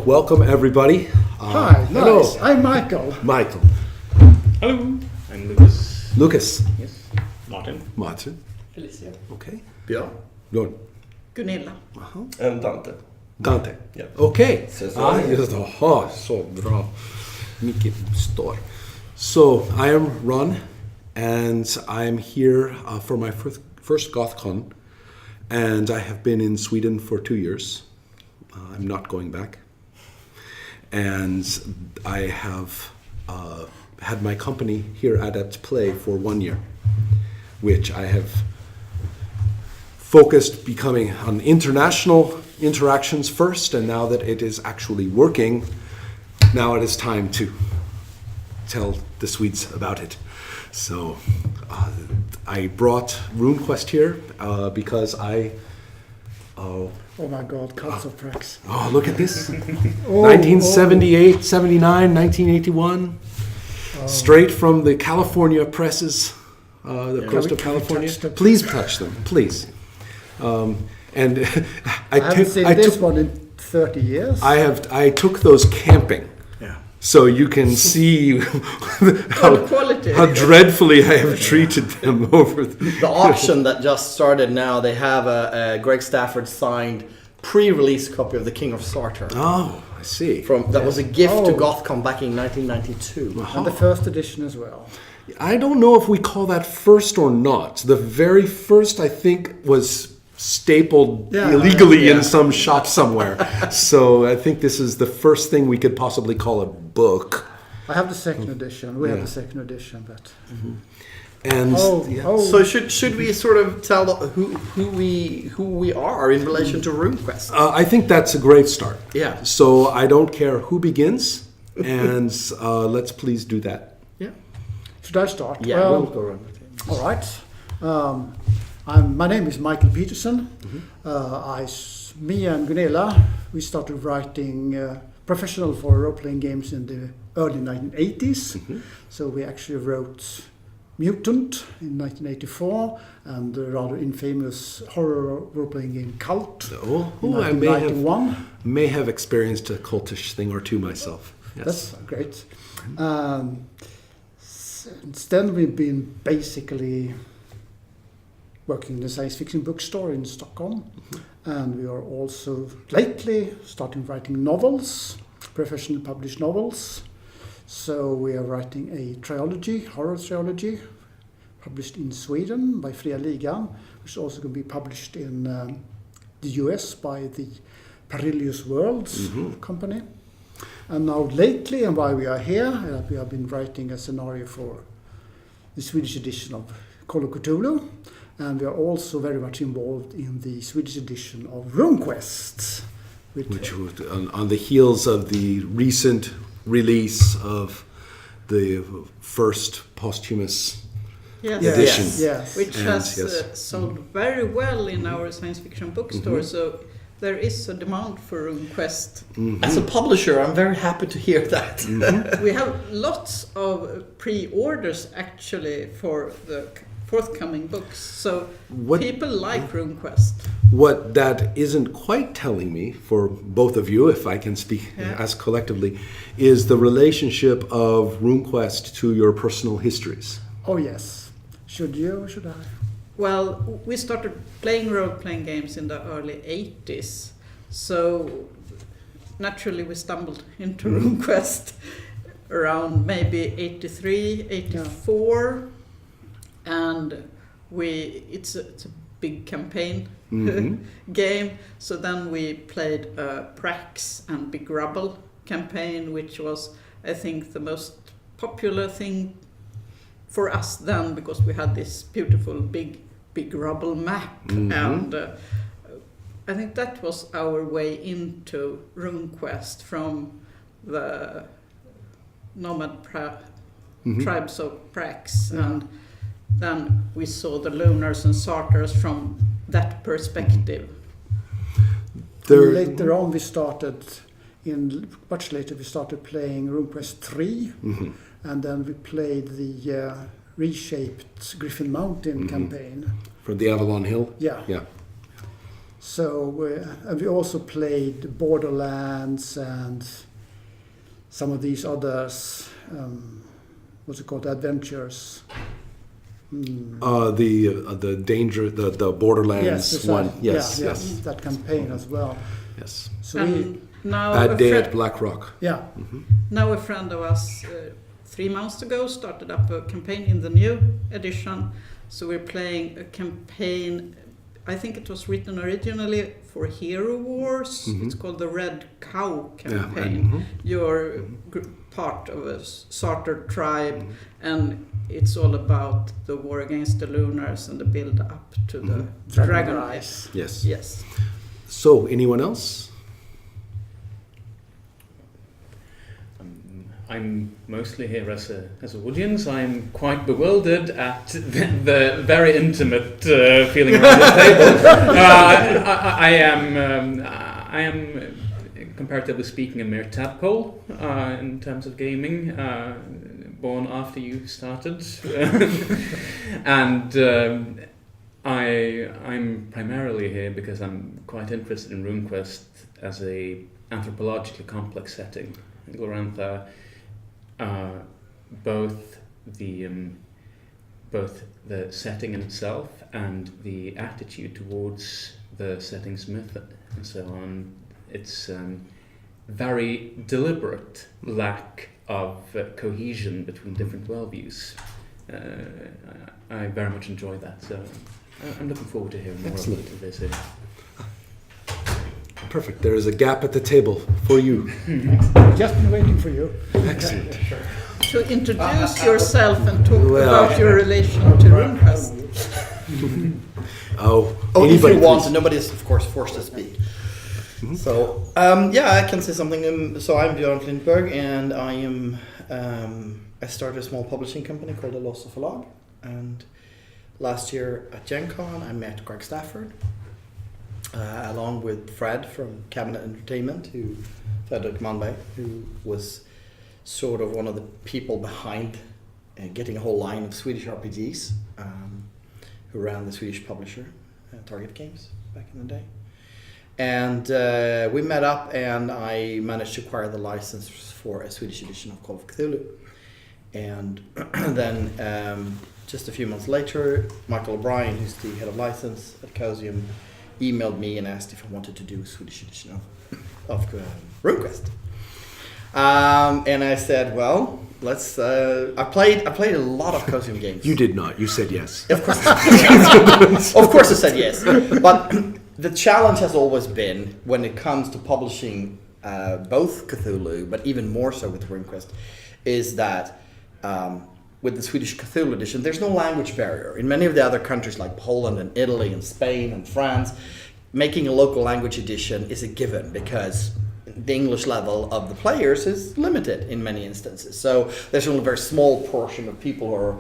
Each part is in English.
welcome everybody. Hi, hello. nice. I'm Michael. Michael. Hello, I'm Lucas. Lucas. Yes. Martin. Martin. Felicia. Okay. Björn. Björn. Gunilla. And Dante. Dante. Ja. Okej. Så. Så bra. Mycket står. So, I am Ron, and I am here for my first Gothcon, and I have been in Sweden for 2 years. I'm not going back. And I have had my company here at Play for 1 year, which I have focused becoming on international interactions first, and now that it is actually working, now it is time to tell the Swedes about it. So I brought RuneQuest here because Oh my God, cuts of tracks. Oh, look at this. 1978, 79, 1981. Straight from the California presses, the coast of California. Please touch them, please. And I haven't seen this one in 30 years. I took those camping. Yeah. So you can see how dreadfully I have treated them over The auction that just started now, they have a Greg Stafford signed pre-release copy of The King of Sartre. Oh, I see. That was a gift to Gothcon back in 1992. And the first edition as well. I don't know if we call that first or not. The very first, I think, was stapled illegally in some shop somewhere. So I think this is the first thing we could possibly call a book. I have the second edition. We have the second edition, but. And So should we sort of tell who we are in relation to RuneQuest? I think that's a great start. Yeah. So I don't care who begins, and let's please do that. Yeah. Should I start? Yeah, Well, we'll go around. all right. My name is Michael Petersén. Me and Gunilla, we started writing professional for role-playing games in the early 1980s. So we actually wrote Mutant in 1984 and the rather infamous horror role-playing game Cult in I 1991. may have experienced a cultish thing or two myself. Yes. That's great. Since then we've been basically working in the science fiction bookstore in Stockholm, and we are also lately starting writing novels, professionally published novels. So we are writing a horror trilogy, published in Sweden by Fria Ligan, which is also going to be published in the US by the Perilous Worlds company. And now lately, and why we are here, we have been writing a scenario for the Swedish edition of Call of Cthulhu, and we are also very much involved in the Swedish edition of RuneQuest. Which was on the heels of the recent release of the first posthumous edition. Yes. Which has sold very well in our science fiction bookstore. So there is a demand for RuneQuest. As a publisher, I'm very happy to hear that. We have lots of pre-orders actually for the forthcoming books. So people like RuneQuest. What that isn't quite telling me, for both of you, if I can speak as collectively, is the relationship of RuneQuest to your personal histories. Oh yes. Should you or should I? Well, we started playing role-playing games in the early 80s. So naturally we stumbled into RuneQuest around maybe 83, 84. And it's a big campaign game. So then we played Prax and Big Rubble campaign, which was, I think, the most popular thing for us then, because we had this beautiful big rubble map. And I think that was our way into RuneQuest from the nomad tribes of Prax. And then we saw the Lunars and Sarters from that perspective. Later on much later we started playing RuneQuest 3, and then we played the reshaped Griffin Mountain campaign. From the Avalon Hill? Yeah. So and we also played Borderlands and some of these others. What's it called? Adventures. The danger, the Borderlands one. Yes, yes, that campaign as well. yes. So And now Bad Day at Black Rock. now a friend of us 3 months ago started up a campaign in the new edition. So we're playing a campaign. I think it was written originally for Hero Wars. It's called the Red Cow campaign. You're part of a Sartor tribe, and it's all about the war against the Lunars and the build up to the Dragon Rise. Yes. Yes. So, anyone else? I'm mostly here as an audience. I'm quite bewildered at the very intimate feeling around the table. I am, comparatively speaking, a mere tadpole in terms of gaming. Born after you started, and I'm primarily here because I'm quite interested in RuneQuest as a anthropologically complex setting. Glorantha. Both the setting in itself and the attitude towards the setting's myth and so on. It's very deliberate lack of cohesion between different worldviews. I very much enjoy that, so I'm looking forward to hearing more of this. Perfect. There is a gap at the table for you. just been waiting for you. Excellent. To introduce yourself and talk about your relation to RuneQuest. If you want, and nobody is, of course, forced to speak. So, I can say something. So I'm Björn Flintberg, and I started a small publishing company called The Loss of a Log. And last year at Gen Con, I met Greg Stafford, along with Fred from Cabinet Entertainment, Fredrik Manberg, who was sort of one of the people behind getting a whole line of Swedish RPGs, who ran the Swedish publisher, Target Games, back in the day. And we met up, and I managed to acquire the license for a Swedish edition of Call of Cthulhu. And then just a few months later, Michael O'Brien, who's the head of license at Chaosium, emailed me and asked if I wanted to do a Swedish edition of RuneQuest. And I said, well, let's. I played a lot of Chaosium games. You did not. You said yes. Of course. Of course, I said yes. But the challenge has always been, when it comes to publishing both Cthulhu, but even more so with RuneQuest, is that with the Swedish Cthulhu edition, there's no language barrier. In many of the other countries like Poland and Italy and Spain and France, making a local language edition is a given because the English level of the players is limited in many instances. So there's only a very small portion of people who are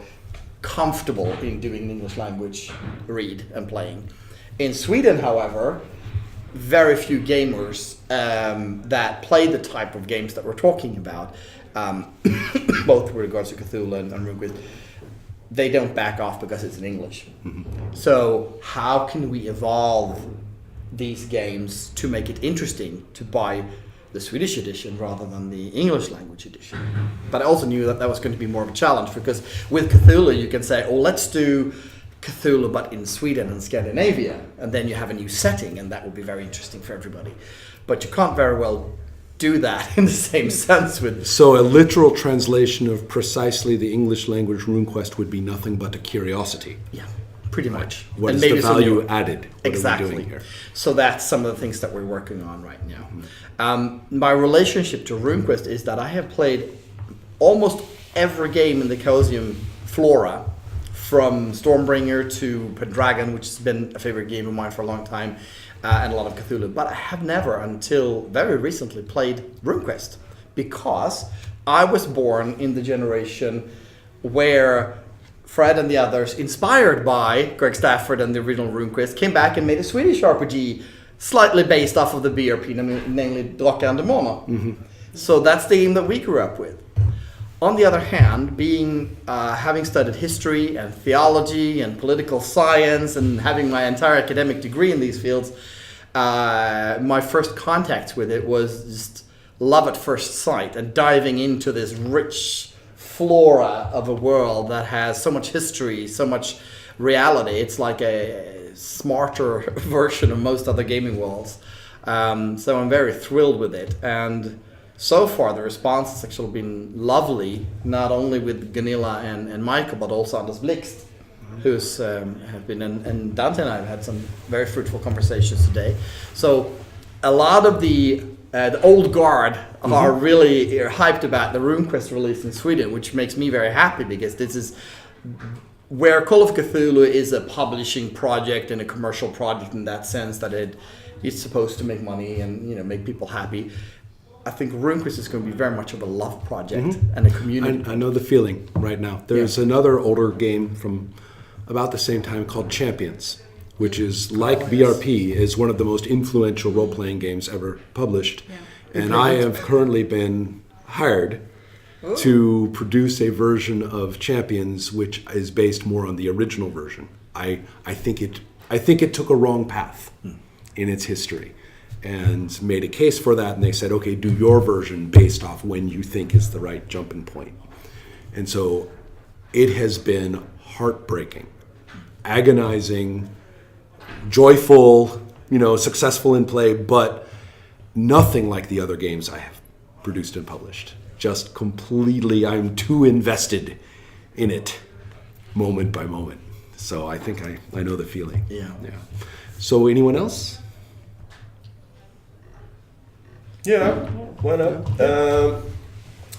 comfortable in doing English language read and playing. In Sweden, however, very few gamers that play the type of games that we're talking about, both with regards to Cthulhu and RuneQuest, they don't back off because it's in English. So how can we evolve these games to make it interesting to buy the Swedish edition rather than the English language edition? But I also knew that was going to be more of a challenge, because with Cthulhu you can say, oh, let's do Cthulhu but in Sweden and Scandinavia, and then you have a new setting, and that will be very interesting for everybody. But you can't very well do that in the same sense with... So a literal translation of precisely the English language RuneQuest would be nothing but a curiosity. Yeah, pretty much. What and is maybe the value added? What exactly. are we doing here? So that's some of the things that we're working on right now. My relationship to RuneQuest is that I have played almost every game in the Chaosium flora, from Stormbringer to Pendragon, which has been a favorite game of mine for a long time, and a lot of Cthulhu. But I have never, until very recently, played RuneQuest, because I was born in the generation where Fred and the others, inspired by Greg Stafford and the original RuneQuest, came back and made a Swedish RPG slightly based off of the BRP, namely Drakar and Demoner. So that's the game that we grew up with. On the other hand, having studied history and theology and political science and having my entire academic degree in these fields, my first contact with it was just love at first sight and diving into this rich flora of a world that has so much history, so much reality. It's like a smarter version of most other gaming worlds. So I'm very thrilled with it. And so far the response has actually been lovely, not only with Gunilla and Michael, but also Anders Blixt, who's have been, and Dante and I have had some very fruitful conversations today. So a lot of the old guard are really hyped about the RuneQuest release in Sweden, which makes me very happy, because this is where Call of Cthulhu is a publishing project and a commercial project in that sense that it's supposed to make money and make people happy. I think RuneQuest is going to be very much of a love project and a community. I know the feeling right now. There's another older game from about the same time called Champions, which is like BRP, is one of the most influential role-playing games ever published. Yeah. And I have currently been hired to produce a version of Champions which is based more on the original version. I think it took a wrong path in its history and made a case for that, and they said, okay, do your version based off when you think is the right jumping point. And so it has been heartbreaking, agonizing, joyful, successful in play, but nothing like the other games I have produced and published. Just completely, I'm too invested in it, moment by moment. So I think I know the feeling. Yeah. So anyone else? Yeah, why not?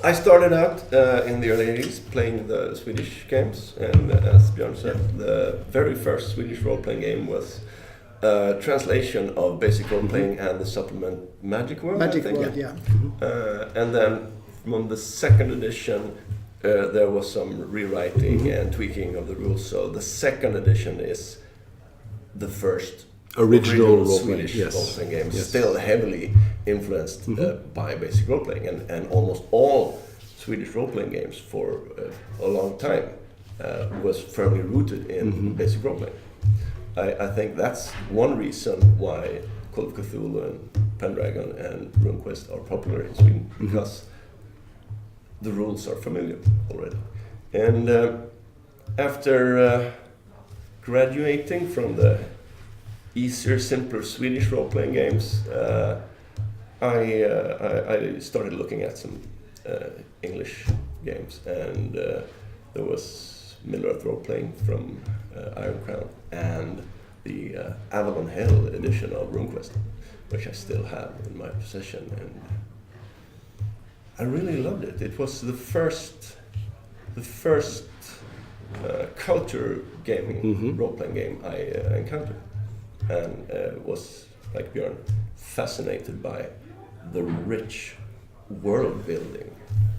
I started out in the early 80s playing the Swedish games, and as Björn said, the very first Swedish role-playing game was a translation of basic role-playing and the supplement Magic World, Magic I think. World, yeah. And then from the second edition, there was some rewriting and tweaking of the rules. So the second edition is the first Original Swedish role-playing, yes. role-playing game, Yes. still heavily influenced by basic role-playing, and almost all Swedish role-playing games for a long time was firmly rooted in basic role-playing. I think that's one reason why Call of Cthulhu and Pendragon and RuneQuest are popular in Sweden, because the rules are familiar already. And after graduating from the easier, simpler Swedish role-playing games, I started looking at some English games, and there was Middle-earth role-playing from Iron Crown and the Avalon Hill edition of RuneQuest, which I still have in my possession, and I really loved it. It was the first culture gaming role-playing game I encountered, and was, like Björn, fascinated by the rich world building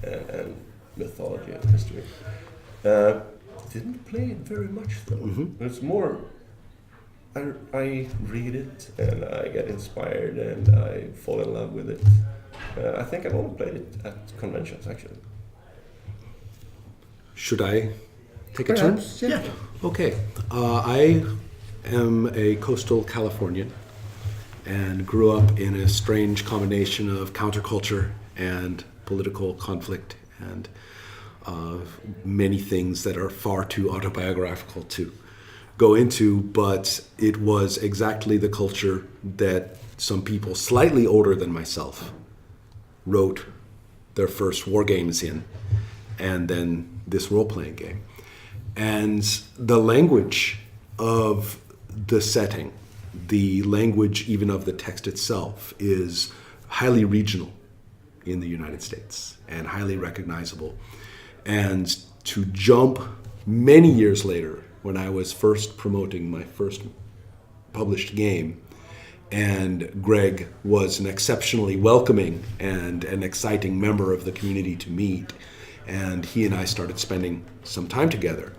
and mythology and history. Didn't play it very much though. It's more, I read it and I get inspired and I fall in love with it. I think I've only played it at conventions actually. Should I take a turn? Perhaps, yeah. Okay. I am a coastal Californian and grew up in a strange combination of counterculture and political conflict and many things that are far too autobiographical to go into, but it was exactly the culture that some people slightly older than myself wrote their first war games in, and then this role-playing game. And the language of the setting, the language even of the text itself, is highly regional in the United States and highly recognizable. And to jump many years later, when I was first promoting my first published game, and Greg was an exceptionally welcoming and an exciting member of the community to meet, and he and I started spending some time together.